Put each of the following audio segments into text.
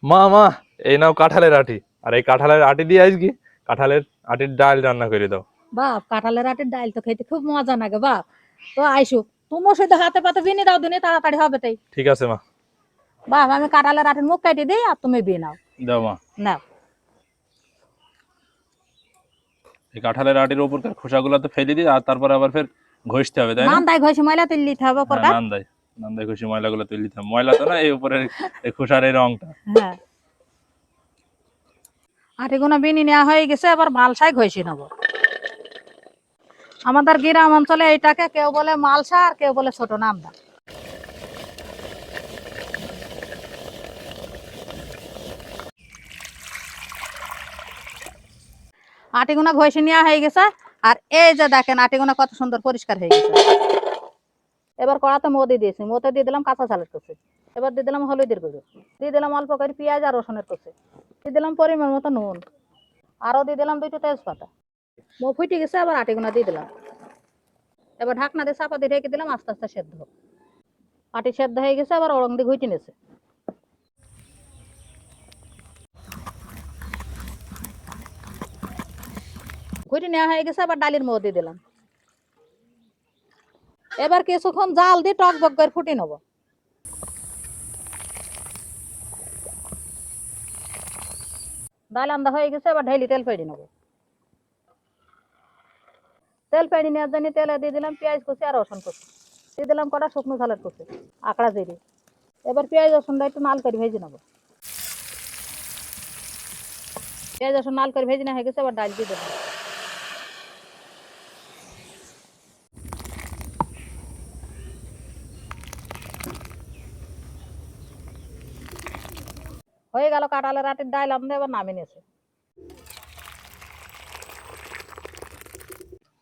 মা মা, এই নাও কাঁঠালের আটি। আর এই কাঁঠালের আটি দিয়ে আজকে কাঁঠালের আটির ডাল রান্না করে দাও। বাপ, কাঁঠালের আটির ডাল তো খেতে খুব মজা লাগে বাপ। তো আইসো, তোমার সাথে হাতে পাতে বিনে দাও, দিনে তাড়াতাড়ি হবে তাই। ঠিক আছে মা। বাপ, আমি কাঁঠালের আটির মুখ কাটি দিই আর তুমি বিয়ে নাও। দাও মা। নাও। এই কাঁঠালের আটির উপরকার খোসাগুলো তো ফেলে দিই, আর তারপর আবার ফের ঘষতে হবে, তাই না? নান্দাই ঘষে ময়লা তেল দিতে হবে হ্যাঁ, উপরকার। নান্দাই নান্দাই ঘষে ময়লাগুলো তুলে দিতে হবে। ময়লা তো না, এই উপরের এই খোসার এই রংটা। হ্যাঁ, আটিগুনা বিনি নেওয়া হয়ে গেছে, এবার মালসায় ঘষে নেবো। আমাদের গ্রাম অঞ্চলে এইটাকে কেউ বলে মালসা আর কেউ বলে ছোট নামদা। আটিগুনা ঘষে নেওয়া হয়ে গেছে। আর এই যে দেখেন আটিগুনা কত সুন্দর পরিষ্কার হয়ে গেছে। এবার কড়াতে মো দিয়ে দিয়েছি, মোতে দিয়ে দিলাম কাঁচা চালের কুচি। এবার দিয়ে দিলাম হলুদের গুঁড়ো, দিয়ে দিলাম অল্প করে পেঁয়াজ আর রসুনের কুচি, দিয়ে দিলাম পরিমাণ মতো নুন, আরও দিয়ে দিলাম দুটো তেজপাতা। মো ফুটে গেছে, আবার আটিগুনা দিয়ে দিলাম। এবার ঢাকনা দিয়ে চাপা দিয়ে রেখে দিলাম, আস্তে আস্তে সেদ্ধ হোক। আটি সেদ্ধ হয়ে গেছে, আবার ওরং দিয়ে ঘুটে নিয়েছে। ঘুটে নেওয়া হয়ে গেছে, আবার ডালের মধ্যে দিয়ে দিলাম। এবার কিছুক্ষণ জাল দিয়ে টক বক করে ফুটে নেবো। ডাল আন্দা হয়ে গেছে, এবার ঢেলি তেল পেড়ে নেবো। তেল পেড়ে নেওয়ার জন্য তেলে দিয়ে দিলাম পেঁয়াজ কুচি আর রসুন কুচি, দিয়ে দিলাম কটা শুকনো ঝালের কুচি, আকড়া জিরে। এবার পেঁয়াজ রসুনটা একটু নাল করে ভেজে নেবো। পেঁয়াজ রসুন নাল করে ভেজে নেওয়া হয়ে গেছে, এবার ডাল দিয়ে দেবো। হয়ে গেল কাঁঠালের আটির ডাল, আমরা এবার নামিয়ে নিয়েছে।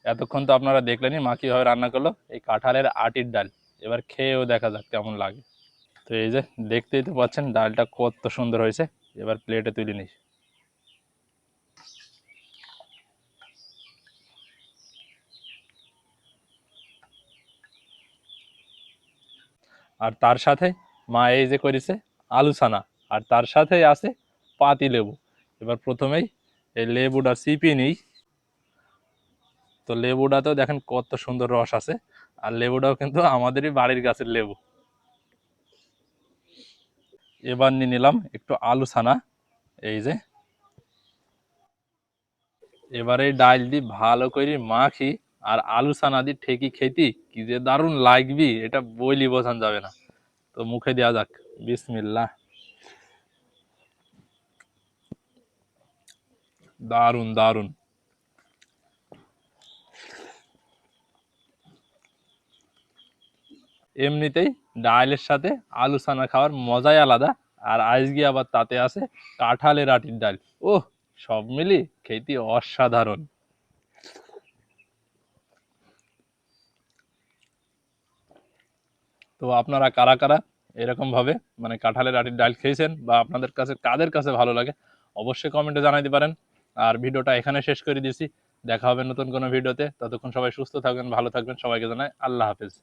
এতক্ষণ তো আপনারা দেখলেনই মা কিভাবে রান্না করলো এই কাঁঠালের আটির ডাল। এবার খেয়েও দেখা যাক কেমন লাগে। তো এই যে দেখতেই তো পাচ্ছেন ডালটা কত সুন্দর হয়েছে। এবার প্লেটে তুলে নিই। আর তার সাথে মা এই যে করেছে আলু ছানা, আর তার সাথেই আছে পাতি লেবু। এবার প্রথমেই এই লেবুটা চিপিয়ে নিই। তো লেবুটাতেও দেখেন কত সুন্দর রস আছে, আর লেবুটাও কিন্তু আমাদেরই বাড়ির গাছের লেবু। এবার নিয়ে নিলাম একটু আলু ছানা। এই যে এবার এই ডাল দিয়ে ভালো করে মাখি আর আলু ছানা দিয়ে ঠেকি খেতি কি যে দারুণ লাগবি, এটা বইলি বোঝানো যাবে না। তো মুখে দেওয়া যাক। বিসমিল্লাহ। দারুণ দারুণ। এমনিতেই ডালের সাথে আলু ছানা খাওয়ার মজাই আলাদা, আর আজকে আবার তাতে আছে কাঁঠালের আটির ডাল। ওহ, সব মিলি খেতে অসাধারণ। তো আপনারা কারা কারা এরকম ভাবে মানে কাঁঠালের আটির ডাল খেয়েছেন, বা আপনাদের কাছে কাদের কাছে ভালো লাগে অবশ্যই কমেন্টে জানাইতে পারেন। আর ভিডিওটা এখানে শেষ করে দিয়েছি। দেখা হবে নতুন কোনো ভিডিওতে। ততক্ষণ সবাই সুস্থ থাকবেন, ভালো থাকবেন। সবাইকে জানাই আল্লাহ হাফেজ।